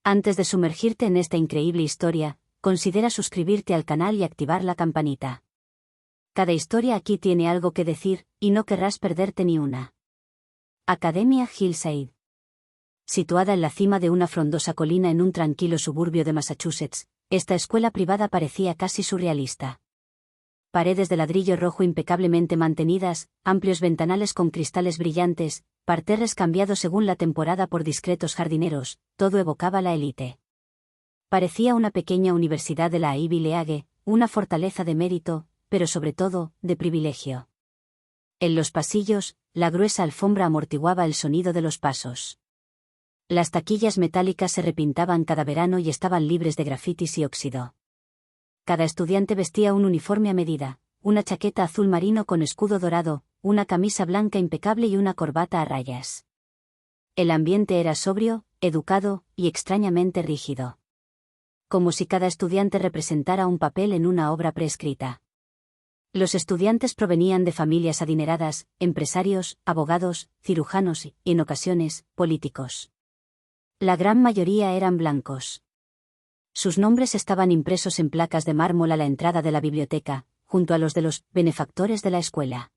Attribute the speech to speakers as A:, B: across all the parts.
A: Antes de sumergirte en esta increíble historia, considera suscribirte al canal y activar la campanita. Cada historia aquí tiene algo que decir, y no querrás perderte ni una. Academia Hillside. Situada en la cima de una frondosa colina en un tranquilo suburbio de Massachusetts, esta escuela privada parecía casi surrealista. Paredes de ladrillo rojo impecablemente mantenidas, amplios ventanales con cristales brillantes, parterres cambiados según la temporada por discretos jardineros, todo evocaba la élite. Parecía una pequeña universidad de la Ivy League, una fortaleza de mérito, pero sobre todo, de privilegio. En los pasillos, la gruesa alfombra amortiguaba el sonido de los pasos. Las taquillas metálicas se repintaban cada verano y estaban libres de grafitis y óxido. Cada estudiante vestía un uniforme a medida, una chaqueta azul marino con escudo dorado, una camisa blanca impecable y una corbata a rayas. El ambiente era sobrio, educado y extrañamente rígido. Como si cada estudiante representara un papel en una obra preescrita. Los estudiantes provenían de familias adineradas, empresarios, abogados, cirujanos y, en ocasiones, políticos. La gran mayoría eran blancos. Sus nombres estaban impresos en placas de mármol a la entrada de la biblioteca, junto a los de los benefactores de la escuela.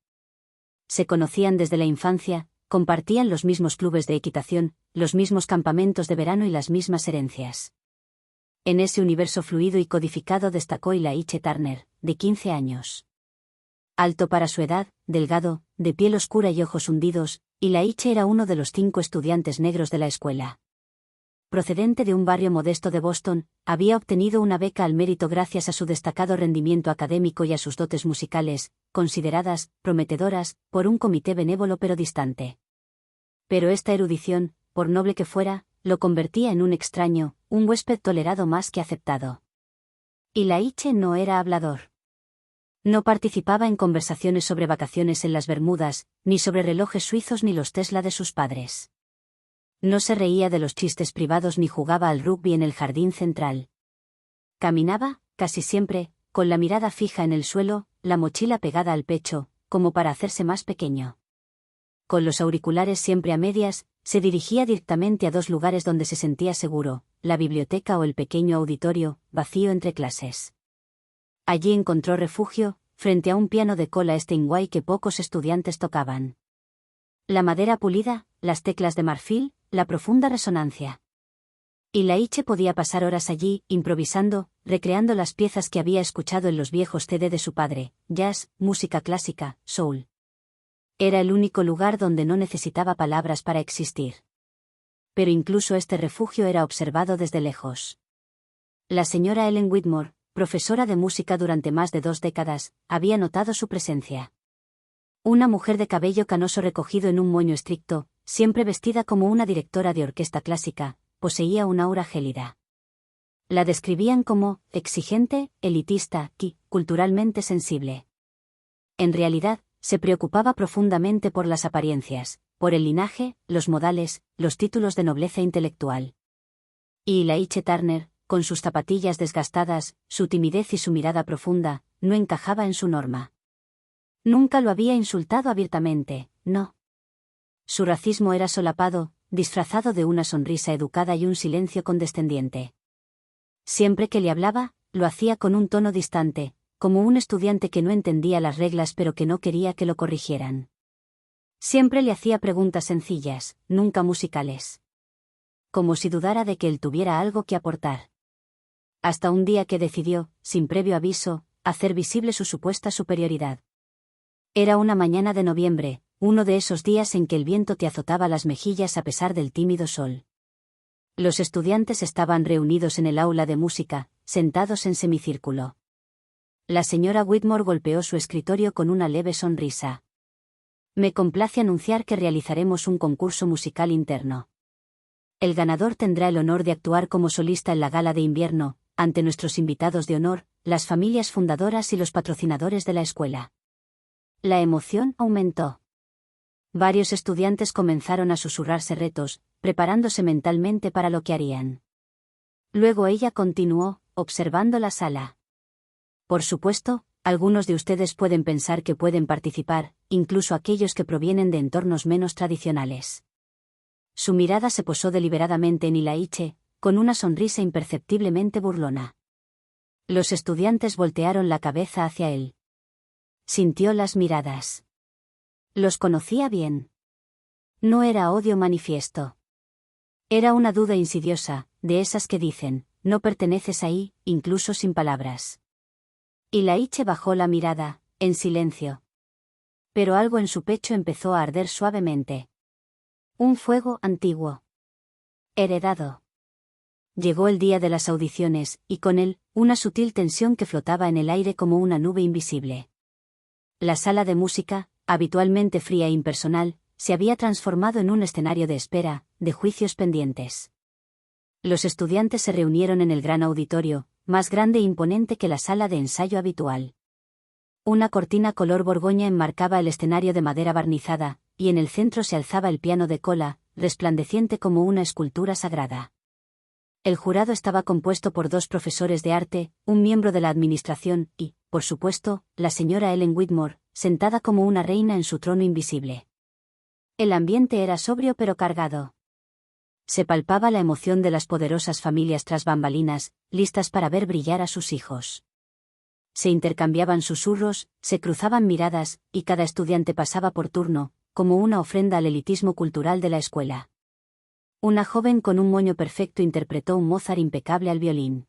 A: Se conocían desde la infancia, compartían los mismos clubes de equitación, los mismos campamentos de verano y las mismas herencias. En ese universo fluido y codificado destacó Elijah Turner, de 15 años. Alto para su edad, delgado, de piel oscura y ojos hundidos, Elijah era uno de los 5 estudiantes negros de la escuela. Procedente de un barrio modesto de Boston, había obtenido una beca al mérito gracias a su destacado rendimiento académico y a sus dotes musicales, consideradas prometedoras por un comité benévolo pero distante. Pero esta erudición, por noble que fuera, lo convertía en un extraño, un huésped tolerado más que aceptado. Elijah no era hablador. No participaba en conversaciones sobre vacaciones en las Bermudas, ni sobre relojes suizos ni los Tesla de sus padres. No se reía de los chistes privados ni jugaba al rugby en el jardín central. Caminaba, casi siempre, con la mirada fija en el suelo, la mochila pegada al pecho, como para hacerse más pequeño. Con los auriculares siempre a medias, se dirigía directamente a 2 lugares donde se sentía seguro, la biblioteca o el pequeño auditorio, vacío entre clases. Allí encontró refugio, frente a un piano de cola Steinway que pocos estudiantes tocaban. La madera pulida, las teclas de marfil, la profunda resonancia. Elijah podía pasar horas allí, improvisando, recreando las piezas que había escuchado en los viejos CD de su padre, jazz, música clásica, soul. Era el único lugar donde no necesitaba palabras para existir. Pero incluso este refugio era observado desde lejos. La señora Ellen Whitmore, profesora de música durante más de 2 décadas, había notado su presencia. Una mujer de cabello canoso recogido en un moño estricto, siempre vestida como una directora de orquesta clásica, poseía un aura gélida. La describían como exigente, elitista y culturalmente sensible. En realidad, se preocupaba profundamente por las apariencias, por el linaje, los modales, los títulos de nobleza intelectual. Y Elijah Turner, con sus zapatillas desgastadas, su timidez y su mirada profunda, no encajaba en su norma. Nunca lo había insultado abiertamente, no. Su racismo era solapado, disfrazado de una sonrisa educada y un silencio condescendiente. Siempre que le hablaba, lo hacía con un tono distante, como un estudiante que no entendía las reglas pero que no quería que lo corrigieran. Siempre le hacía preguntas sencillas, nunca musicales. Como si dudara de que él tuviera algo que aportar. Hasta un día que decidió, sin previo aviso, hacer visible su supuesta superioridad. Era una mañana de noviembre, uno de esos días en que el viento te azotaba las mejillas a pesar del tímido sol. Los estudiantes estaban reunidos en el aula de música, sentados en semicírculo. La señora Whitmore golpeó su escritorio con una leve sonrisa. Me complace anunciar que realizaremos un concurso musical interno. El ganador tendrá el honor de actuar como solista en la gala de invierno, ante nuestros invitados de honor, las familias fundadoras y los patrocinadores de la escuela. La emoción aumentó. Varios estudiantes comenzaron a susurrarse retos, preparándose mentalmente para lo que harían. Luego ella continuó, observando la sala. Por supuesto, algunos de ustedes pueden pensar que pueden participar, incluso aquellos que provienen de entornos menos tradicionales. Su mirada se posó deliberadamente en Elijah, con una sonrisa imperceptiblemente burlona. Los estudiantes voltearon la cabeza hacia él. Sintió las miradas. Los conocía bien. No era odio manifiesto. Era una duda insidiosa, de esas que dicen, no perteneces ahí, incluso sin palabras. Y Laiche bajó la mirada, en silencio. Pero algo en su pecho empezó a arder suavemente. Un fuego antiguo. Heredado. Llegó el día de las audiciones, y con él, una sutil tensión que flotaba en el aire como una nube invisible. La sala de música, habitualmente fría e impersonal, se había transformado en un escenario de espera, de juicios pendientes. Los estudiantes se reunieron en el gran auditorio, más grande e imponente que la sala de ensayo habitual. Una cortina color borgoña enmarcaba el escenario de madera barnizada, y en el centro se alzaba el piano de cola, resplandeciente como una escultura sagrada. El jurado estaba compuesto por 2 profesores de arte, un miembro de la administración y, por supuesto, la señora Ellen Whitmore, sentada como una reina en su trono invisible. El ambiente era sobrio pero cargado. Se palpaba la emoción de las poderosas familias tras bambalinas, listas para ver brillar a sus hijos. Se intercambiaban susurros, se cruzaban miradas, y cada estudiante pasaba por turno, como una ofrenda al elitismo cultural de la escuela. Una joven con un moño perfecto interpretó un Mozart impecable al violín.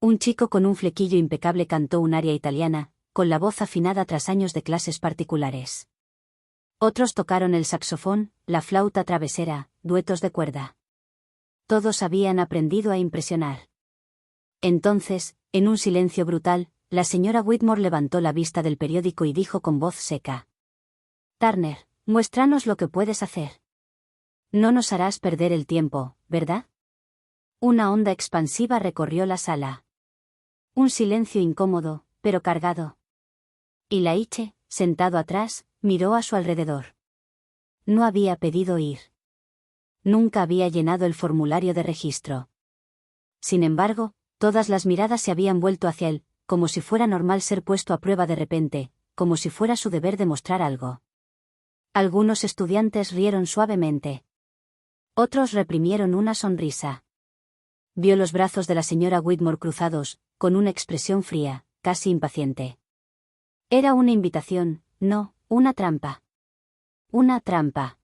A: Un chico con un flequillo impecable cantó un aria italiana, con la voz afinada tras años de clases particulares. Otros tocaron el saxofón, la flauta travesera, duetos de cuerda. Todos habían aprendido a impresionar. Entonces, en un silencio brutal, la señora Whitmore levantó la vista del periódico y dijo con voz seca: «Turner, muéstranos lo que puedes hacer. No nos harás perder el tiempo, ¿verdad?» Una onda expansiva recorrió la sala. Un silencio incómodo, pero cargado. Y Laiche, sentado atrás, miró a su alrededor. No había pedido ir. Nunca había llenado el formulario de registro. Sin embargo, todas las miradas se habían vuelto hacia él, como si fuera normal ser puesto a prueba de repente, como si fuera su deber demostrar algo. Algunos estudiantes rieron suavemente. Otros reprimieron una sonrisa. Vio los brazos de la señora Whitmore cruzados, con una expresión fría, casi impaciente. Era una invitación, no, una trampa. Una trampa.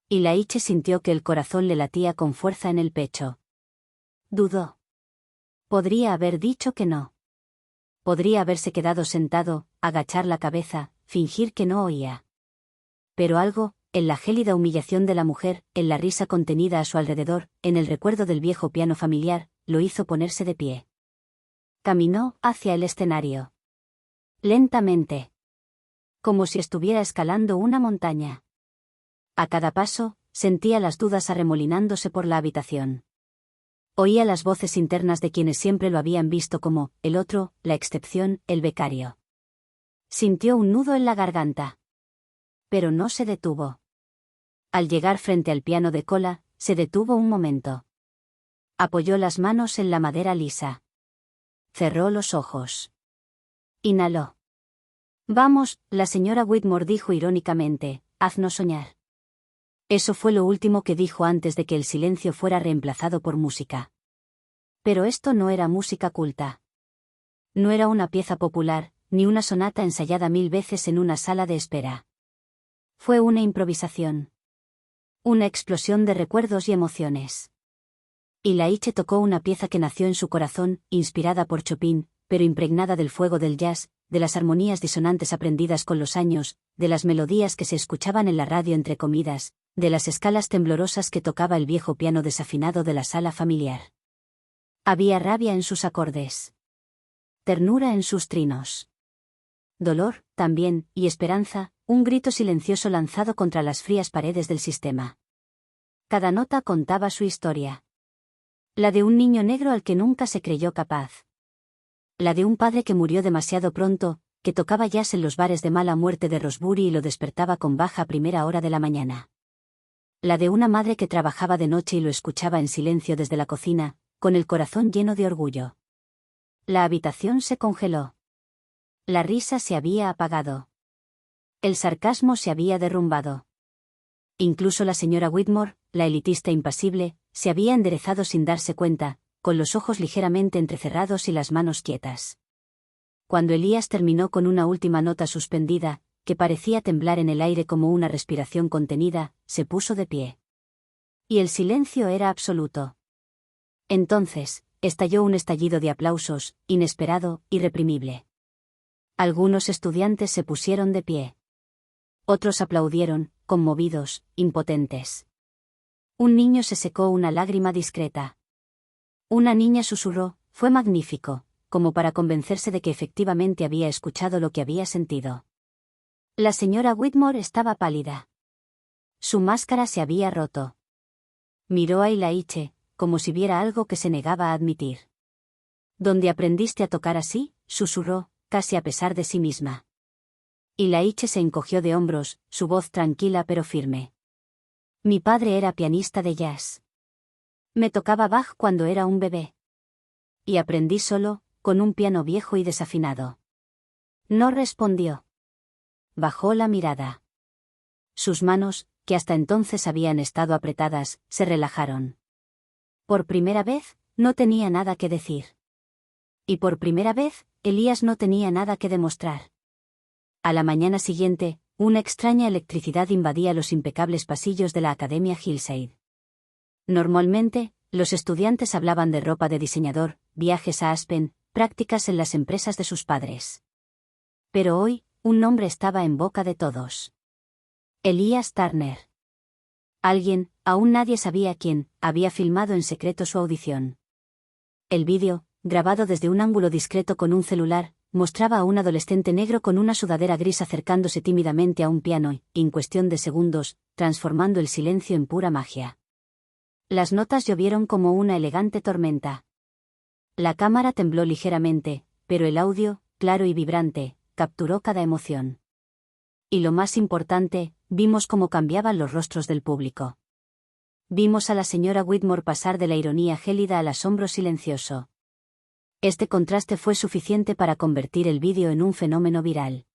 A: Y Laiche sintió que el corazón le latía con fuerza en el pecho. Dudó. Podría haber dicho que no. Podría haberse quedado sentado, agachar la cabeza, fingir que no oía. Pero algo, en la gélida humillación de la mujer, en la risa contenida a su alrededor, en el recuerdo del viejo piano familiar, lo hizo ponerse de pie. Caminó hacia el escenario. Lentamente. Como si estuviera escalando una montaña. A cada paso, sentía las dudas arremolinándose por la habitación. Oía las voces internas de quienes siempre lo habían visto como, el otro, la excepción, el becario. Sintió un nudo en la garganta. Pero no se detuvo. Al llegar frente al piano de cola, se detuvo un momento. Apoyó las manos en la madera lisa. Cerró los ojos. Inhaló. Vamos, la señora Whitmore dijo irónicamente, haznos soñar. Eso fue lo último que dijo antes de que el silencio fuera reemplazado por música. Pero esto no era música culta. No era una pieza popular, ni una sonata ensayada 1000 veces en una sala de espera. Fue una improvisación. Una explosión de recuerdos y emociones. Y Laiche tocó una pieza que nació en su corazón, inspirada por Chopin, pero impregnada del fuego del jazz, de las armonías disonantes aprendidas con los años, de las melodías que se escuchaban en la radio entre comidas, de las escalas temblorosas que tocaba el viejo piano desafinado de la sala familiar. Había rabia en sus acordes. Ternura en sus trinos. Dolor, también, y esperanza, un grito silencioso lanzado contra las frías paredes del sistema. Cada nota contaba su historia. La de un niño negro al que nunca se creyó capaz. La de un padre que murió demasiado pronto, que tocaba jazz en los bares de mala muerte de Rosebury y lo despertaba con baja a primera hora de la mañana. La de una madre que trabajaba de noche y lo escuchaba en silencio desde la cocina, con el corazón lleno de orgullo. La habitación se congeló. La risa se había apagado. El sarcasmo se había derrumbado. Incluso la señora Whitmore, la elitista impasible, se había enderezado sin darse cuenta, con los ojos ligeramente entrecerrados y las manos quietas. Cuando Elías terminó con una última nota suspendida, que parecía temblar en el aire como una respiración contenida, se puso de pie. Y el silencio era absoluto. Entonces, estalló un estallido de aplausos, inesperado, irreprimible. Algunos estudiantes se pusieron de pie. Otros aplaudieron, conmovidos, impotentes. Un niño se secó una lágrima discreta. Una niña susurró, fue magnífico, como para convencerse de que efectivamente había escuchado lo que había sentido. La señora Whitmore estaba pálida. Su máscara se había roto. Miró a Elaine, como si viera algo que se negaba a admitir. ¿Dónde aprendiste a tocar así?, susurró, casi a pesar de sí misma. Elaine se encogió de hombros, su voz tranquila pero firme. Mi padre era pianista de jazz. Me tocaba Bach cuando era un bebé. Y aprendí solo, con un piano viejo y desafinado. No respondió. Bajó la mirada. Sus manos, que hasta entonces habían estado apretadas, se relajaron. Por primera vez, no tenía nada que decir. Y por primera vez, Elías no tenía nada que demostrar. A la mañana siguiente, una extraña electricidad invadía los impecables pasillos de la Academia Hillside. Normalmente, los estudiantes hablaban de ropa de diseñador, viajes a Aspen, prácticas en las empresas de sus padres. Pero hoy, un nombre estaba en boca de todos. Elías Turner. Alguien, aún nadie sabía quién, había filmado en secreto su audición. El vídeo, grabado desde un ángulo discreto con un celular, mostraba a un adolescente negro con una sudadera gris acercándose tímidamente a un piano y, en cuestión de segundos, transformando el silencio en pura magia. Las notas llovieron como una elegante tormenta. La cámara tembló ligeramente, pero el audio, claro y vibrante, capturó cada emoción. Y lo más importante, vimos cómo cambiaban los rostros del público. Vimos a la señora Whitmore pasar de la ironía gélida al asombro silencioso. Este contraste fue suficiente para convertir el vídeo en un fenómeno viral.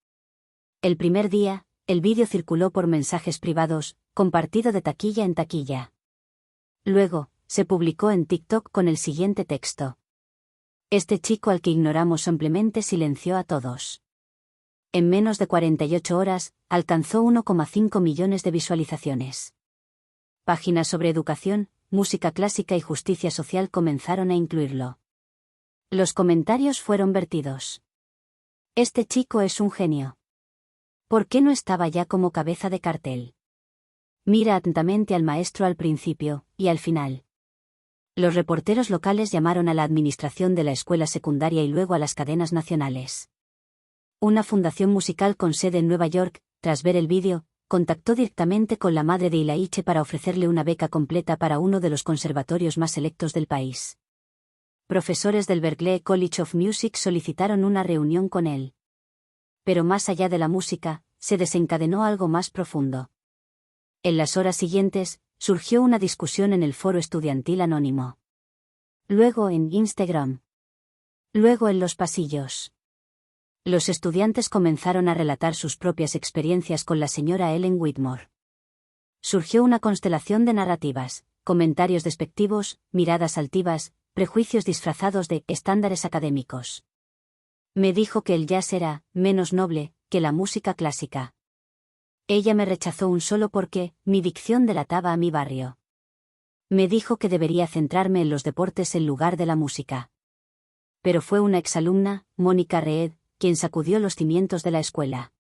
A: El primer día, el vídeo circuló por mensajes privados, compartido de taquilla en taquilla. Luego, se publicó en TikTok con el siguiente texto. Este chico al que ignoramos ampliamente silenció a todos. En menos de 48 horas, alcanzó 1,5 millones de visualizaciones. Páginas sobre educación, música clásica y justicia social comenzaron a incluirlo. Los comentarios fueron vertidos. Este chico es un genio. ¿Por qué no estaba ya como cabeza de cartel? Mira atentamente al maestro al principio, y al final. Los reporteros locales llamaron a la administración de la escuela secundaria y luego a las cadenas nacionales. Una fundación musical con sede en Nueva York, tras ver el vídeo, contactó directamente con la madre de Elaine para ofrecerle una beca completa para uno de los conservatorios más selectos del país. Profesores del Berklee College of Music solicitaron una reunión con él. Pero más allá de la música, se desencadenó algo más profundo. En las horas siguientes, surgió una discusión en el foro estudiantil anónimo. Luego en Instagram. Luego en los pasillos. Los estudiantes comenzaron a relatar sus propias experiencias con la señora Ellen Whitmore. Surgió una constelación de narrativas, comentarios despectivos, miradas altivas, prejuicios disfrazados de estándares académicos. Me dijo que el jazz era menos noble que la música clásica. Ella me rechazó un solo porque mi dicción delataba a mi barrio. Me dijo que debería centrarme en los deportes en lugar de la música. Pero fue una exalumna, Mónica Reed, quien sacudió los cimientos de la escuela.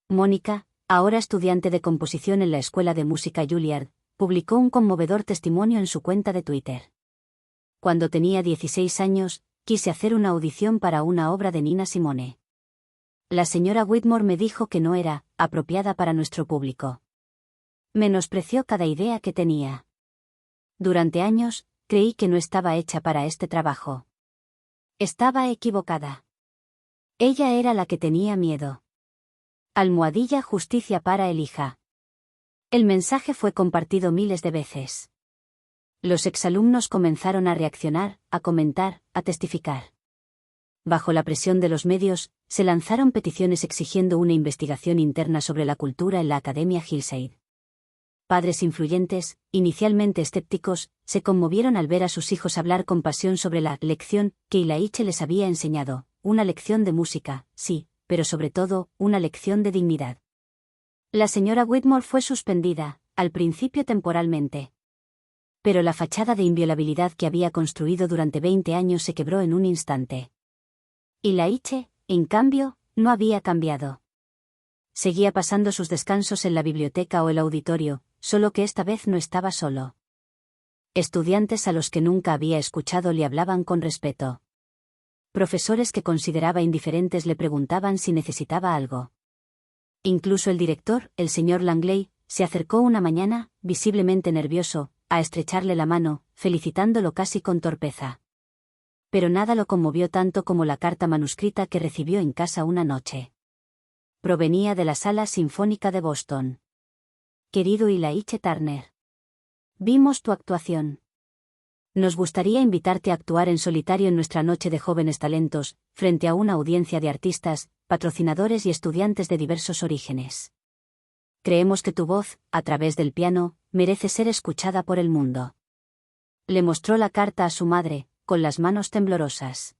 A: Mónica, ahora estudiante de composición en la Escuela de Música Juilliard, publicó un conmovedor testimonio en su cuenta de Twitter. Cuando tenía 16 años, quise hacer una audición para una obra de Nina Simone. La señora Whitmore me dijo que no era apropiada para nuestro público. Menospreció cada idea que tenía. Durante años, creí que no estaba hecha para este trabajo. Estaba equivocada. Ella era la que tenía miedo. Almohadilla justicia para Elijah. El mensaje fue compartido miles de veces. Los exalumnos comenzaron a reaccionar, a comentar, a testificar. Bajo la presión de los medios, se lanzaron peticiones exigiendo una investigación interna sobre la cultura en la Academia Hillside. Padres influyentes, inicialmente escépticos, se conmovieron al ver a sus hijos hablar con pasión sobre la lección que Elaine les había enseñado, una lección de música, sí, pero sobre todo, una lección de dignidad. La señora Whitmore fue suspendida, al principio temporalmente. Pero la fachada de inviolabilidad que había construido durante 20 años se quebró en un instante. Elaine, en cambio, no había cambiado. Seguía pasando sus descansos en la biblioteca o el auditorio, solo que esta vez no estaba solo. Estudiantes a los que nunca había escuchado le hablaban con respeto. Profesores que consideraba indiferentes le preguntaban si necesitaba algo. Incluso el director, el señor Langley, se acercó una mañana, visiblemente nervioso, a estrecharle la mano, felicitándolo casi con torpeza. Pero nada lo conmovió tanto como la carta manuscrita que recibió en casa una noche. Provenía de la Sala Sinfónica de Boston. Querido Elaine Turner. Vimos tu actuación. Nos gustaría invitarte a actuar en solitario en nuestra noche de jóvenes talentos, frente a una audiencia de artistas, patrocinadores y estudiantes de diversos orígenes. Creemos que tu voz, a través del piano, merece ser escuchada por el mundo. Le mostró la carta a su madre, con las manos temblorosas.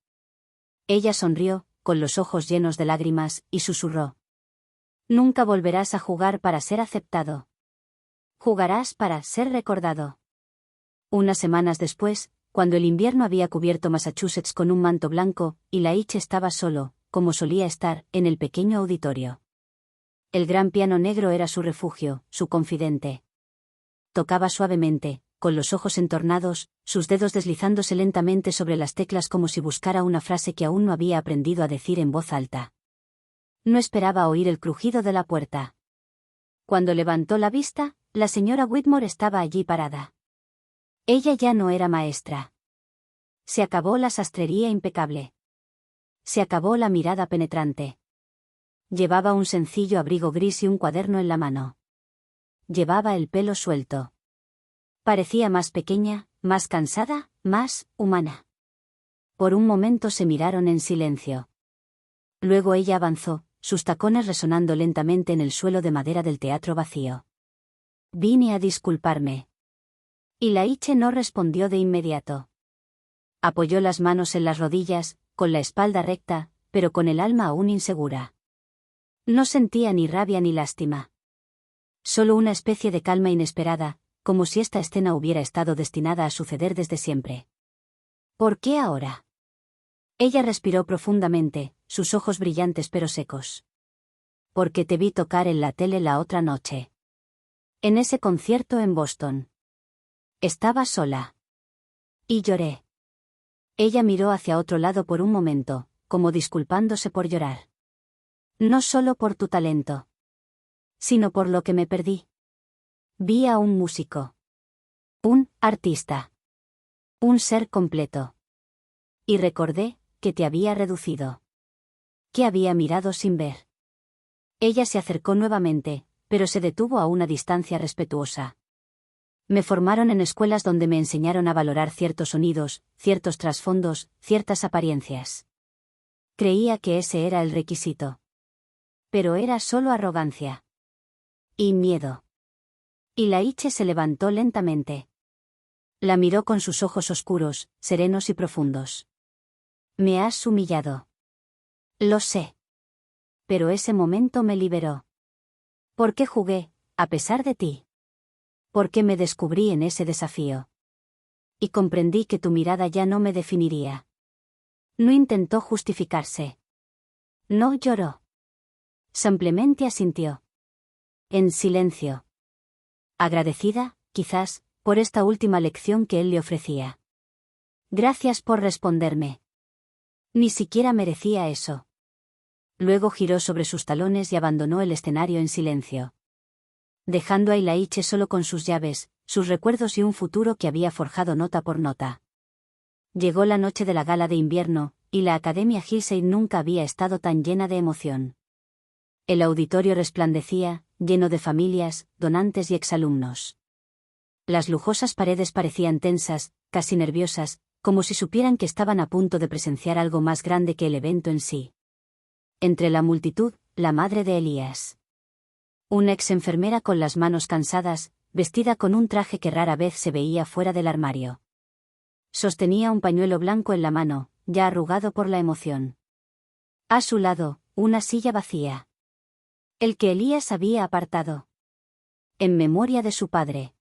A: Ella sonrió, con los ojos llenos de lágrimas, y susurró. Nunca volverás a jugar para ser aceptado. Jugarás para ser recordado. Unas semanas después, cuando el invierno había cubierto Massachusetts con un manto blanco, Elaine estaba solo, como solía estar, en el pequeño auditorio. El gran piano negro era su refugio, su confidente. Tocaba suavemente, con los ojos entornados, sus dedos deslizándose lentamente sobre las teclas como si buscara una frase que aún no había aprendido a decir en voz alta. No esperaba oír el crujido de la puerta. Cuando levantó la vista, la señora Whitmore estaba allí parada. Ella ya no era maestra. Se acabó la sastrería impecable. Se acabó la mirada penetrante. Llevaba un sencillo abrigo gris y un cuaderno en la mano. Llevaba el pelo suelto. Parecía más pequeña, más cansada, más humana. Por un momento se miraron en silencio. Luego ella avanzó, sus tacones resonando lentamente en el suelo de madera del teatro vacío. Vine a disculparme. Elaine no respondió de inmediato. Apoyó las manos en las rodillas, con la espalda recta, pero con el alma aún insegura. No sentía ni rabia ni lástima. Solo una especie de calma inesperada, como si esta escena hubiera estado destinada a suceder desde siempre. ¿Por qué ahora? Ella respiró profundamente, sus ojos brillantes pero secos. Porque te vi tocar en la tele la otra noche. En ese concierto en Boston. Estaba sola. Y lloré. Ella miró hacia otro lado por un momento, como disculpándose por llorar. No solo por tu talento. Sino por lo que me perdí. Vi a un músico. Un artista. Un ser completo. Y recordé que te había reducido. Que había mirado sin ver. Ella se acercó nuevamente, pero se detuvo a una distancia respetuosa. Me formaron en escuelas donde me enseñaron a valorar ciertos sonidos, ciertos trasfondos, ciertas apariencias. Creía que ese era el requisito. Pero era solo arrogancia. Y miedo. Elaine se levantó lentamente. La miró con sus ojos oscuros, serenos y profundos. Me has humillado. Lo sé. Pero ese momento me liberó. ¿Por qué jugué, a pesar de ti? Porque me descubrí en ese desafío. Y comprendí que tu mirada ya no me definiría. No intentó justificarse. No lloró. Simplemente asintió. En silencio. Agradecida, quizás, por esta última lección que él le ofrecía. Gracias por responderme. Ni siquiera merecía eso. Luego giró sobre sus talones y abandonó el escenario en silencio. Dejando a Elaine solo con sus llaves, sus recuerdos y un futuro que había forjado nota por nota. Llegó la noche de la gala de invierno, y la Academia Hillside nunca había estado tan llena de emoción. El auditorio resplandecía, lleno de familias, donantes y exalumnos. Las lujosas paredes parecían tensas, casi nerviosas, como si supieran que estaban a punto de presenciar algo más grande que el evento en sí. Entre la multitud, la madre de Elías. Una ex enfermera con las manos cansadas, vestida con un traje que rara vez se veía fuera del armario. Sostenía un pañuelo blanco en la mano, ya arrugado por la emoción. A su lado, una silla vacía. El que Elías había apartado. En memoria de su padre.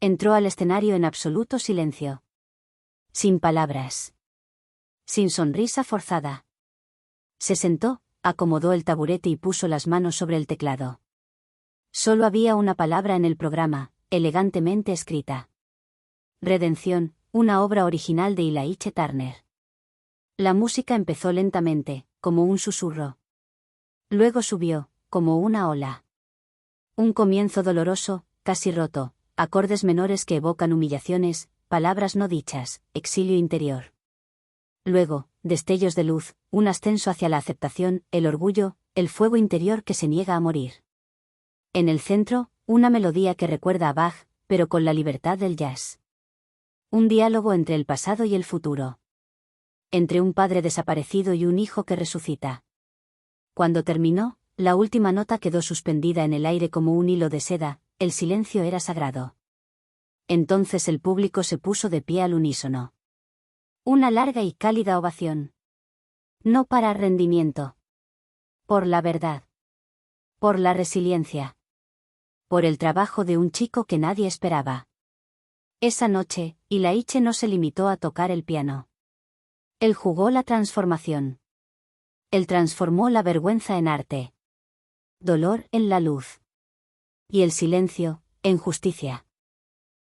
A: Entró al escenario en absoluto silencio. Sin palabras. Sin sonrisa forzada. Se sentó, acomodó el taburete y puso las manos sobre el teclado. Solo había una palabra en el programa, elegantemente escrita. Redención, una obra original de Ylaiche Turner. La música empezó lentamente, como un susurro. Luego subió, como una ola. Un comienzo doloroso, casi roto, acordes menores que evocan humillaciones, palabras no dichas, exilio interior. Luego, destellos de luz, un ascenso hacia la aceptación, el orgullo, el fuego interior que se niega a morir. En el centro, una melodía que recuerda a Bach, pero con la libertad del jazz. Un diálogo entre el pasado y el futuro. Entre un padre desaparecido y un hijo que resucita. Cuando terminó, la última nota quedó suspendida en el aire como un hilo de seda, el silencio era sagrado. Entonces el público se puso de pie al unísono. Una larga y cálida ovación. No para rendimiento. Por la verdad. Por la resiliencia. Por el trabajo de un chico que nadie esperaba. Esa noche, Ylaiche no se limitó a tocar el piano. Él jugó la transformación. Él transformó la vergüenza en arte. Dolor en la luz. Y el silencio, en justicia.